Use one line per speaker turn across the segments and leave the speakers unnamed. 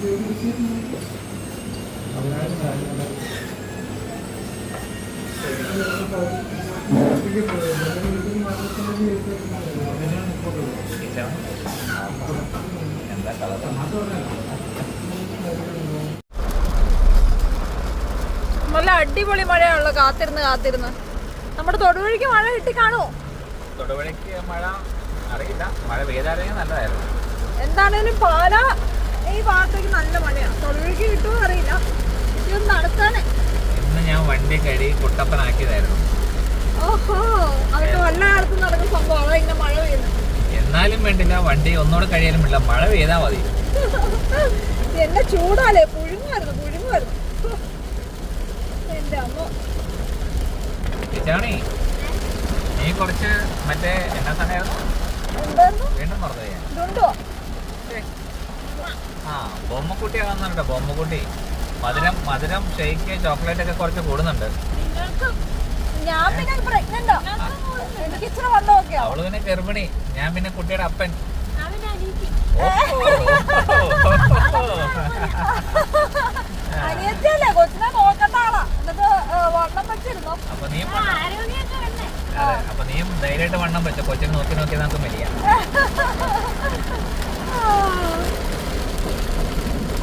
നല്ല അടിപൊളി മഴയാണല്ലോ. കാത്തിരുന്ന് നമ്മുടെ തൊടുപുഴയ്ക്ക് മഴ കിട്ടി കാണുമോ?
തൊടുപുഴയ്ക്ക് മഴ അറിയില്ല, മഴ പെയ്താണെങ്കിൽ നല്ലതായിരുന്നു.
എന്താണേലും പാല ഈ ഭാഗത്തേക്ക് നല്ല മഴയാണ്. തൊടുപുഴയ്ക്ക് കിട്ടുമോ അറിയില്ല. ഇതൊന്ന് നടത്താനേ
ഇന്ന് ഞാൻ വണ്ടി കഴുകി കുട്ടപ്പനാക്കിയതായിരുന്നു.
ഓഹോ, അതൊക്കെ വല്ല കാലത്ത് നടക്കുന്ന സംഭവം. അതാ ഇങ്ങനെ മഴ പെയ്യുന്നത്.
എന്നാലും വേണ്ടില്ല, വണ്ടി ഒന്നുകൂടെ കഴിയാനും വേണ്ടില്ല, മഴ പെയ്താൽ മതി.
എന്നെ ചൂടാലേ, പുഴുങ്ങുമായിരുന്നു. എന്റെ അമ്മ
ചേച്ചാണി, നീ കുറച്ച് മറ്റേ എന്നാ സമയമായിരുന്നു വീണ്ടും മറന്നു ചെയ്യാൻ. ആ, ബൊമ്മക്കുട്ടിയാണെന്നുണ്ടോ? ബൊമ്മക്കുട്ടി മധുരം ഷെയ്ക്ക് ചോക്ലേറ്റ് ഒക്കെ കുറച്ച് കൂടുന്നുണ്ട്. അവള് പിന്നെ ഗർഭിണി, ഞാൻ പിന്നെ കുട്ടിയുടെ അപ്പൻ.
അനിയത്തിയല്ലേ, കൊച്ചിനെ നോക്കേണ്ട ആളാ. എന്നിട്ട് വണ്ണം വെച്ചിരുന്നോ?
അപ്പൊ നീയും ധൈര്യമായിട്ട് വണ്ണം വെച്ചോ. കൊച്ചിനെ നോക്കി നമുക്ക് മരിയാ.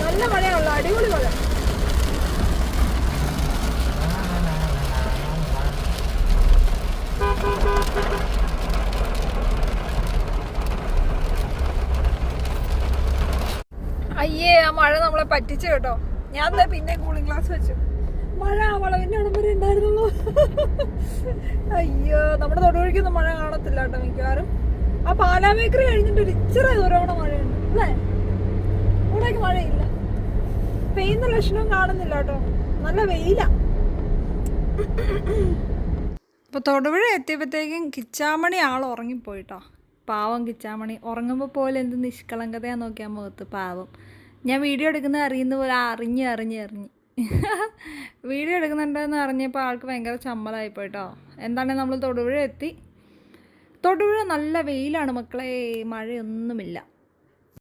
നല്ല മഴയാണല്ലോ, അടിപൊളി മഴ. അയ്യേ, ആ മഴ നമ്മളെ പറ്റിച്ചു കേട്ടോ. ഞാൻ പിന്നെ കൂളിംഗ് ഗ്ലാസ് വെച്ചു. മഴ ആ വളവിന്റെ അവിടെ വരെ ഉണ്ടായിരുന്നുള്ളൂ. അയ്യോ, നമ്മുടെ തൊടുപുഴയ്ക്കൊന്നും മഴ കാണത്തില്ല കേട്ടോ മിക്കവാറും. ആ പാലാ ബേക്കറി കഴിഞ്ഞിട്ട് ഒരു ഇച്ചിരി ദൂരം മഴയുണ്ട് അല്ലേ? ഇവിടേക്ക് മഴയില്ല, പെയ്യുന്ന ലക്ഷണവും കാണുന്നില്ല കേട്ടോ. നല്ല വെയില. അപ്പോൾ തൊടുപുഴ എത്തിയപ്പോഴത്തേക്കും കിച്ചാമണി ആൾ ഉറങ്ങിപ്പോയിട്ടോ. പാവം കിച്ചാമണി. ഉറങ്ങുമ്പോൾ പോലെ എന്ത് നിഷ്കളങ്കതയാന്ന് നോക്കിയാൽ മുഖത്ത്. പാവം. ഞാൻ വീഡിയോ എടുക്കുന്നത് അറിയുന്ന പോലെ അറിഞ്ഞ് വീഡിയോ എടുക്കുന്നുണ്ടെന്ന് അറിഞ്ഞപ്പോൾ ആൾക്ക് ഭയങ്കര ചമ്മലായിപ്പോയിട്ടോ. എന്താണെങ്കിൽ നമ്മൾ തൊടുപുഴ എത്തി. തൊടുപുഴ നല്ല വെയിലാണ് മക്കളെ, മഴയൊന്നുമില്ല.